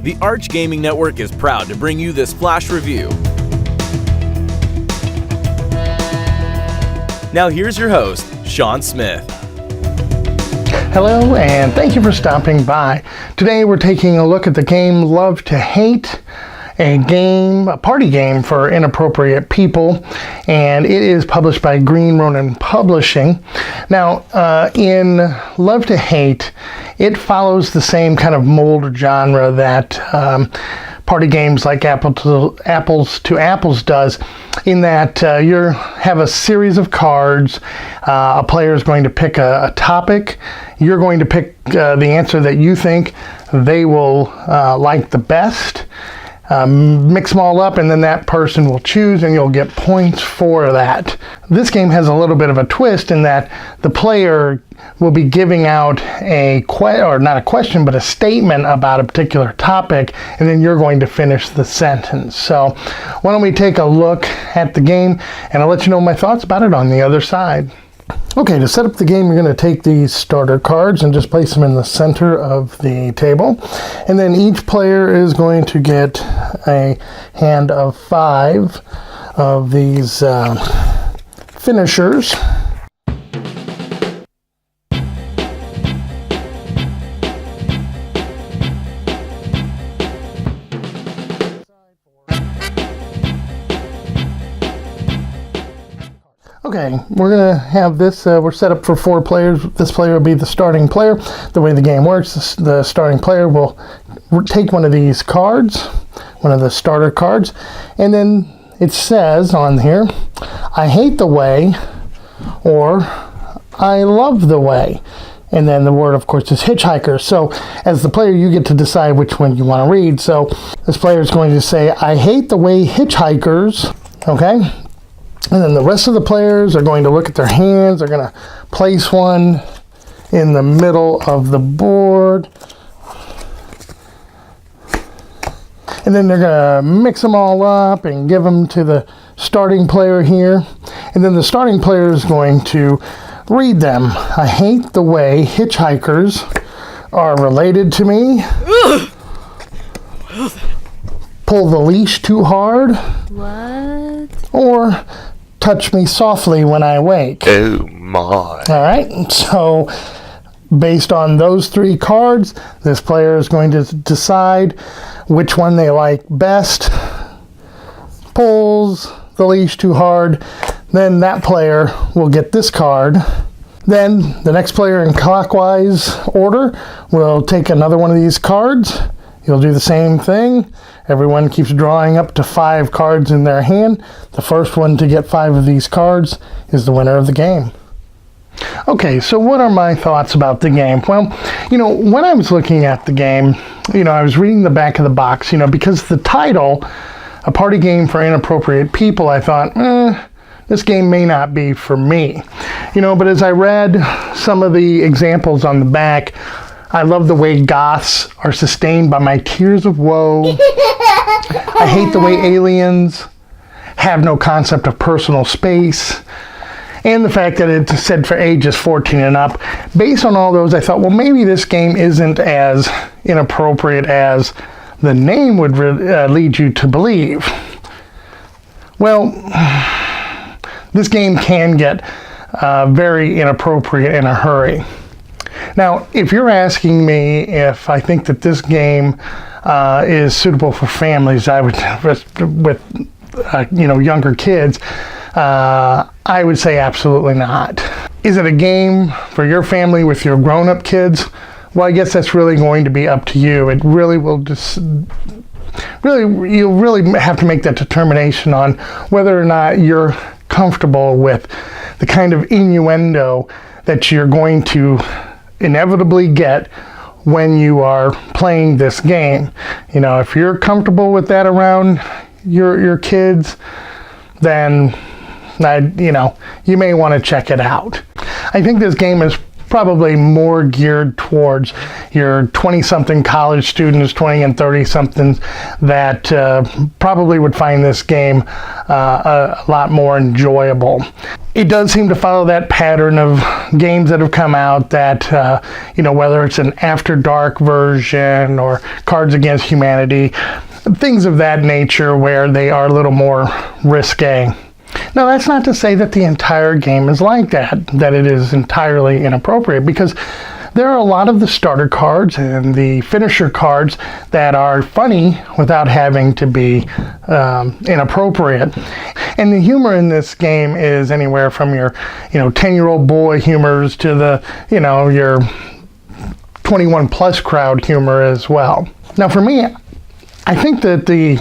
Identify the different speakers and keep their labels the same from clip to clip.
Speaker 1: The Arch Gaming Network is proud to bring you this flash review. Now here's your host, Sean Smith.
Speaker 2: Hello, and thank you for stopping by. Today we're taking a look at the game Love to Hate, a party game for inappropriate people, and it is published by Green Ronin Publishing. Now, in Love to Hate, it follows the same kind of mold or genre that party games like Apples to Apples does, in that you have a series of cards. A player is going to pick a topic. You're going to pick the answer that you think they will like the best. Mix them all up, and then that person will choose, and you'll get points for that. This game has a little bit of a twist in that the player will be giving out not a question, but a statement about a particular topic, and then you're going to finish the sentence. So why don't we take a look at the game, and I'll let you know my thoughts about it on the other side. Okay, to set up the game, you're going to take these starter cards and just place them in the center of the table. And then each player is going to get a hand of 5 of these finishers. Okay, we're going to have this, we're set up for 4 players. This player will be the starting player. The way the game works, the starting player will take one of these cards, one of the starter cards, and then it says on here, I hate the way, or I love the way. And then the word, of course, is hitchhiker. So as the player, you get to decide which one you want to read. So this player is going to say, I hate the way hitchhikers, okay? And then the rest of the players are going to look at their hands. They're going to place one in the middle of the board. And then they're going to mix them all up and give them to the starting player here. And then the starting player is going to read them. I hate the way hitchhikers are related to me. Pull the leash too hard.
Speaker 3: What?
Speaker 2: Or touch me softly when I wake.
Speaker 4: Oh my.
Speaker 2: All right, so based on those 3 cards, this player is going to decide which one they like best. Pulls the leash too hard, then that player will get this card. Then the next player in clockwise order will take another one of these cards. You'll do the same thing. Everyone keeps drawing up to 5 cards in their hand. The first one to get 5 of these cards is the winner of the game. Okay, so what are my thoughts about the game? Well, when I was looking at the game, I was reading the back of the box, because the title, A Party Game for Inappropriate People, I thought, this game may not be for me. But as I read some of the examples on the back, I love the way goths are sustained by my tears of woe. I hate the way aliens have no concept of personal space. And the fact that it's said for ages 14 and up. Based on all those, I thought, well, maybe this game isn't as inappropriate as the name would lead you to believe. Well, this game can get very inappropriate in a hurry. Now, if you're asking me if I think that this game is suitable for families, I would, with younger kids, I would say absolutely not. Is it a game for your family with your grown-up kids? Well, I guess that's really going to be up to you. It really will you'll really have to make that determination on whether or not you're comfortable with the kind of innuendo that you're going to inevitably get when you are playing this game. If you're comfortable with that around your kids, then you may want to check it out. I think this game is probably more geared towards your 20-something college students, 20 and 30-somethings that probably would find this game a lot more enjoyable. It does seem to follow that pattern of games that have come out that, whether it's an After Dark version or Cards Against Humanity, things of that nature where they are a little more risque. Now, that's not to say that the entire game is like that it is entirely inappropriate, because there are a lot of the starter cards and the finisher cards that are funny without having to be inappropriate. And the humor in this game is anywhere from your 10-year-old boy humors to the your 21 plus crowd humor as well. Now, for me, I think that the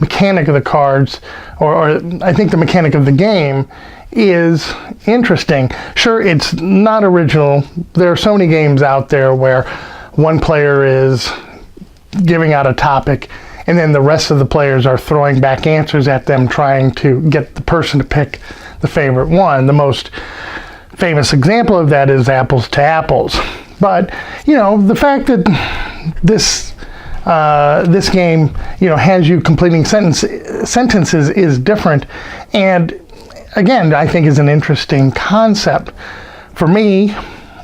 Speaker 2: mechanic of the cards, or I think the mechanic of the game is interesting. Sure, it's not original. There are so many games out there where one player is giving out a topic and then the rest of the players are throwing back answers at them, trying to get the person to pick the favorite one. The most famous example of that is Apples to Apples. But, the fact that this game, has you completing sentences is different, and again, I think is an interesting concept. For me,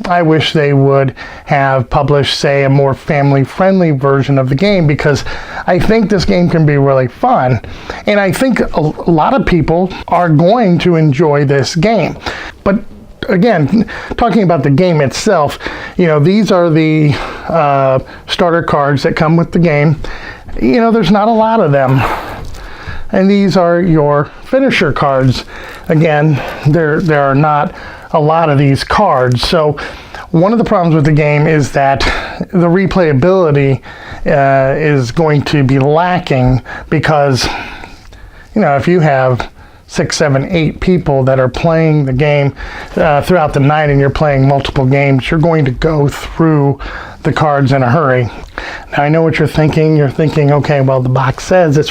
Speaker 2: I wish they would have published, say, a more family-friendly version of the game, because I think this game can be really fun, and I think a lot of people are going to enjoy this game. But again, talking about the game itself, these are the starter cards that come with the game. There's not a lot of them. And these are your finisher cards. Again, there are not a lot of these cards. So one of the problems with the game is that the replayability is going to be lacking, because, if you have 6, 7, 8 people that are playing the game throughout the night and you're playing multiple games, you're going to go through the cards in a hurry. Now, I know what you're thinking. You're thinking, okay, well, the box says it's,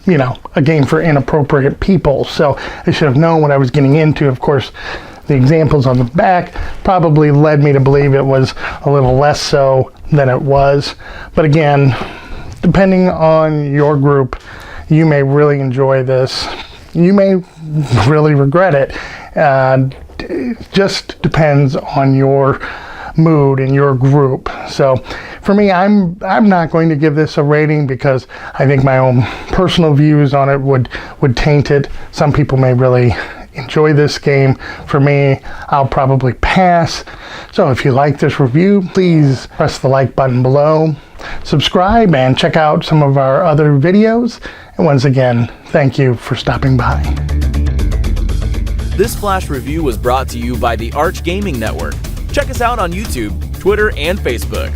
Speaker 2: a game for inappropriate people, so I should have known what I was getting into. Of course, the examples on the back probably led me to believe it was a little less so than it was. But again, depending on your group, you may really enjoy this. You may really regret it. It just depends on your mood and your group. So for me, I'm not going to give this a rating, because I think my own personal views on it would taint it. Some people may really enjoy this game. For me, I'll probably pass. So if you like this review, please press the like button below, subscribe, and check out some of our other videos. And once again, thank you for stopping by.
Speaker 1: This Flash Review was brought to you by the Arch Gaming Network. Check us out on YouTube, Twitter, and Facebook.